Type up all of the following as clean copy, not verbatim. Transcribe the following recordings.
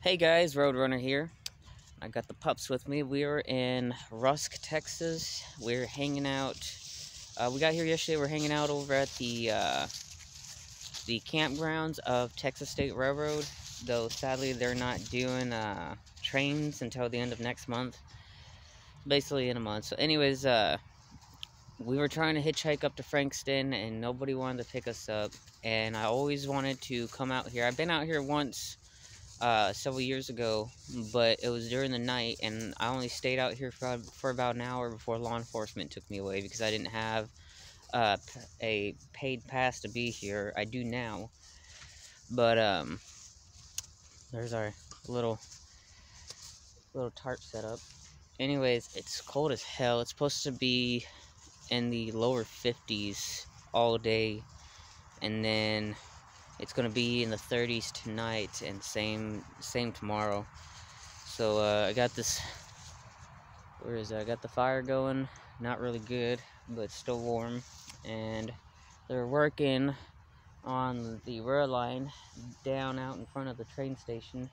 Hey guys, Roadrunner here. I got the pups with me. We are in Rusk, Texas. We're hanging out. We got here yesterday. We're hanging out over at the campgrounds of Texas State Railroad. Though sadly, they're not doing trains until the end of next month. Basically, in a month. So, anyways, we were trying to hitchhike up to Frankston, and nobody wanted to pick us up. And I always wanted to come out here. I've been out here once. Several years ago, but it was during the night, and I only stayed out here for about an hour before law enforcement took me away because I didn't have a paid pass to be here. I do now, but there's our little tarp setup. Anyways, it's cold as hell. It's supposed to be in the lower 50s all day, and then it's gonna be in the 30s tonight, and same tomorrow. So I got this. Where is it? I got the fire going. Not really good, but still warm. And they're working on the rail line down out in front of the train station.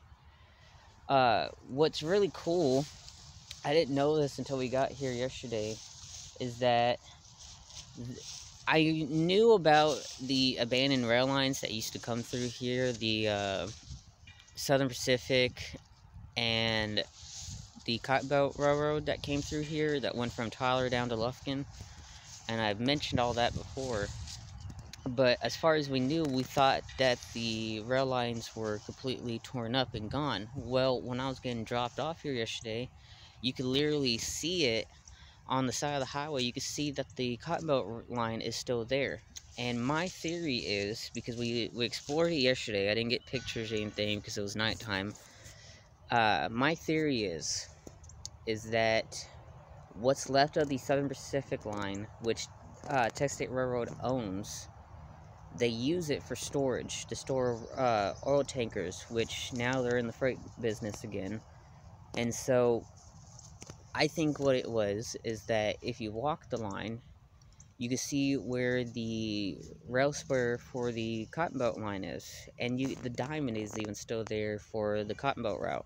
What's really cool, I didn't know this until we got here yesterday, is that I knew about the abandoned rail lines that used to come through here, the Southern Pacific and the Cotton Belt Railroad that came through here that went from Tyler down to Lufkin, and I've mentioned all that before. But as far as we knew, we thought that the rail lines were completely torn up and gone. Well, when I was getting dropped off here yesterday, you could literally see it on the side of the highway. You could see that the Cotton Belt line is still there. And my theory is, because we explored it yesterday, I didn't get pictures or anything because it was nighttime. My theory is that what's left of the Southern Pacific line, which Texas State Railroad owns, they use it for storage, to store oil tankers, which now they're in the freight business again. And so I think what it was is that if you walk the line, you can see where the rail spur for the Cotton Belt line is, and the diamond is even still there for the Cotton Belt route.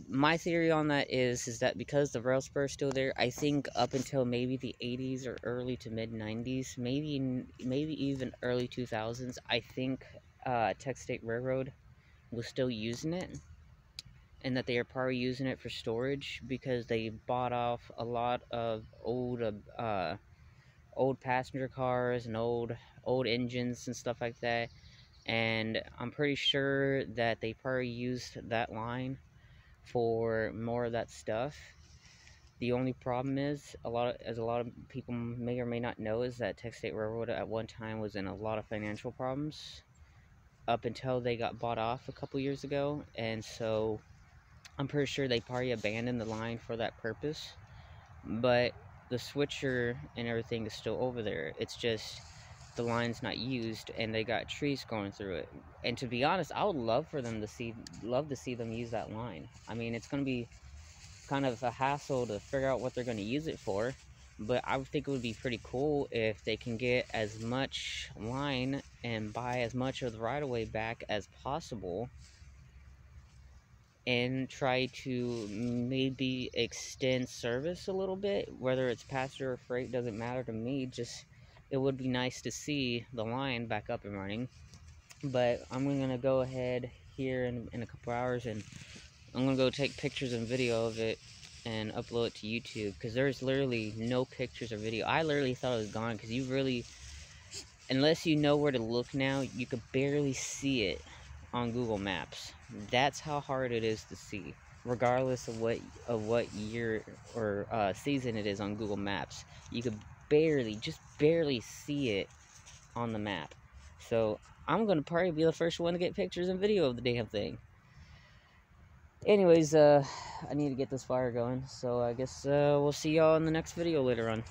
My theory on that is that because the rail spur is still there, I think up until maybe the 80s or early to mid 90s, maybe even early 2000s, I think Texas State Railroad was still using it, and that they are probably using it for storage because they bought off a lot of old passenger cars and old engines and stuff like that, and I'm pretty sure that they probably used that line for more of that stuff. The only problem is, as a lot of people may or may not know, is that Texas State Railroad at one time was in a lot of financial problems up until they got bought off a couple years ago, and so I'm pretty sure they probably abandoned the line for that purpose. But the switcher and everything is still over there. It's just the line's not used, and they got trees going through it. And to be honest, I would love to see them use that line. I mean, it's going to be kind of a hassle to figure out what they're going to use it for, but I would think it would be pretty cool if they can get as much line and buy as much of the right-of-way back as possible, and try to maybe extend service a little bit. Whether it's passenger or freight doesn't matter to me, just it would be nice to see the line back up and running. But I'm gonna go ahead here in a couple hours, and I'm gonna go take pictures and video of it and upload it to YouTube, because there's literally no pictures or video. I literally thought it was gone, because you really, unless you know where to look now, you could barely see it on Google Maps. That's how hard it is to see, regardless of what year or season it is on Google Maps. You could just barely see it on the map. So I'm gonna probably be the first one to get pictures and video of the damn thing. Anyways, I need to get this fire going, so I guess we'll see y'all in the next video later on.